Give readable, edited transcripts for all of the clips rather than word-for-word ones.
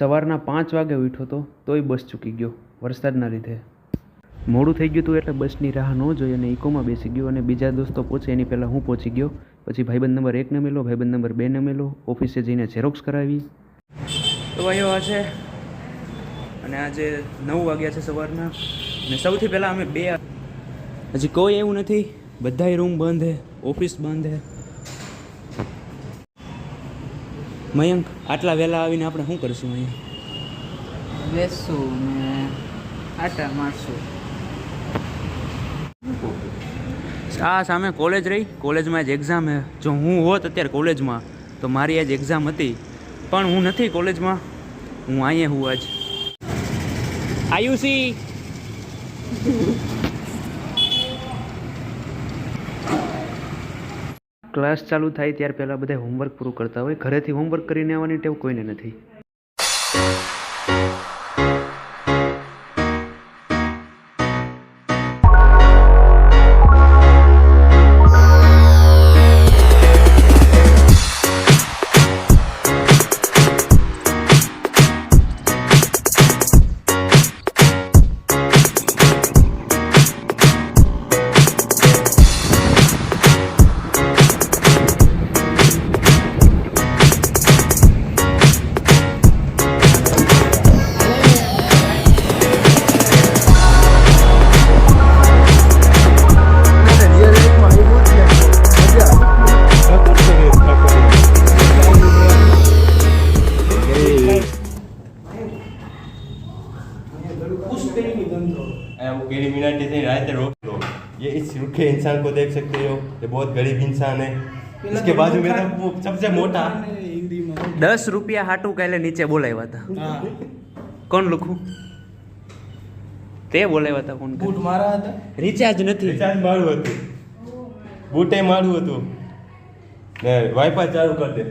સવારના 5 વાગે ઉઠ્યો હતો તોય બસ ચૂકી ગયો વરસાદના લીધે. મોડું થઈ ગયું હતું એટલે બસની રાહ ન જોઈ અને ઇકોમાં બેસી ગયો અને બીજા દોસ્તો પહોંચે એની પહેલાં હું પહોંચી ગયો. પછી ભાઈબંધ નંબર 1 ને મળ્યો, ભાઈબંધ નંબર 2 ને મળ્યો, ઓફિસે જઈને ઝેરોક્સ કરાવી. તો ભાઈઓ આજે અને આજે 9 વાગ્યા છે સવારના અને સૌથી પહેલાં અમે બે હજી કોઈ એવું નથી, બધાય રૂમ બંધ છે, ઓફિસ બંધ છે. મયંક આટલા વહેલા આવીને આપણે શું કરીશું અહીંયા? બેસું ને આટા મારશું. આ સામે કોલેજ રહી, કોલેજમાં જ એક્ઝામ છે. જો હું હોત અત્યારે કોલેજમાં તો મારી આજ એક્ઝામ હતી, પણ હું નથી કોલેજમાં, હું અહીંયા હું આજ. આયુષી ક્લાસ ચાલુ થાય ત્યાર પહેલાં બધા હોમવર્ક પૂરું કરતા હોય. ઘરેથી હોમવર્ક કરીને આવવાની ટેવ કોઈને નથી. ये इस रूखे इंसान को देख सकते हो, ये बहुत गरीब इंसान है. इसके बाजू में तो वो सबसे मोटा 10 રૂપિયા હાટું કાલે નીચે બોલાવ્યા હતા. કોણ લખું? તે બોલાવ્યા હતા. કોણ? બૂટ મારા હતા. રિચાર્જ નથી. રિચાર્જ મારું હતું, બૂટે મારું હતું ને વાઈફાઈ ચાલુ કરી દે.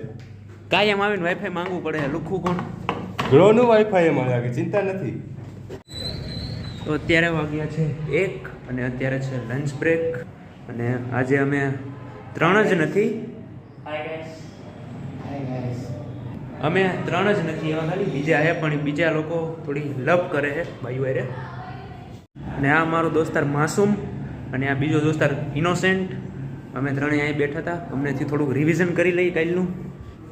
કાયમ આવીને વાઈફાઈ માંગવું પડે. લુખું કોણ? ગ્રોનું વાઈફાઈ એમાં લાગે, ચિંતા નથી. તો અત્યારે વાગ્યા છે 1 અને અત્યારે છે લંચ બ્રેક અને આજે અમે 3 જ નથી, અમે 3 જ નથી, એમાં ખાલી બીજા છે પણ બીજા લોકો થોડી લપ કરે છે ભાઈઓ અરે. અને આ મારો દોસ્તાર માસૂમ અને આ બીજો દોસ્તાર ઇનોસેન્ટ. અમે ત્રણેય અહીં બેઠા હતા. અમનેથી થોડુંક રિવિઝન કરી લઈએ કાલનું,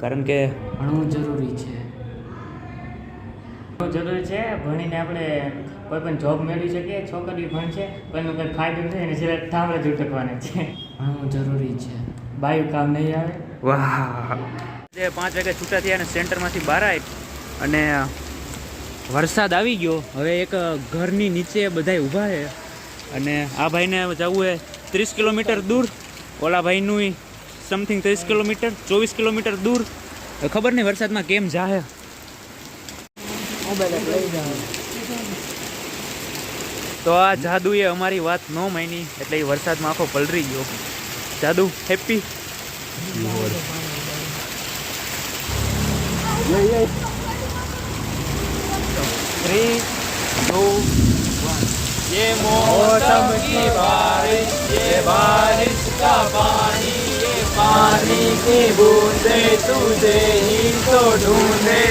કારણ કે ભણવું જરૂરી છે. જરૂરી છે. ભણીને આપણે કોઈ પણ જોબ મેળવી શકીએ. છોકરીઓ ભણશે કોઈનો કોઈ ફાયદો નથી, એને સિવાય ઠામડા જ ઉટકવાના છે. ભણવું જરૂરી છે. બાયું કામ નહીં આવે. વાહ! જે 5 વાગે છૂટા થયા અને સેન્ટરમાંથી બહાર આવ્યા અને વરસાદ આવી ગયો. હવે એક ઘરની નીચે બધાય ઊભા છે અને આ ભાઈને જવું છે 30 કિલોમીટર દૂર, ઓલા ભાઈનું સમથિંગ 30 કિલોમીટર 24 કિલોમીટર દૂર. ખબર નહીં વરસાદમાં કેમ જાહે. તો આ જાદુએ અમારી વાત ન માની એટલે એ વરસાદમાં આખો પલરી ગયો. જાદુ હેપી. 3, 2, 1. ये मौसम की बारिश, ये बारिश का पानी, ये पानी की बूंदे तुझे ही तो ढूंढे.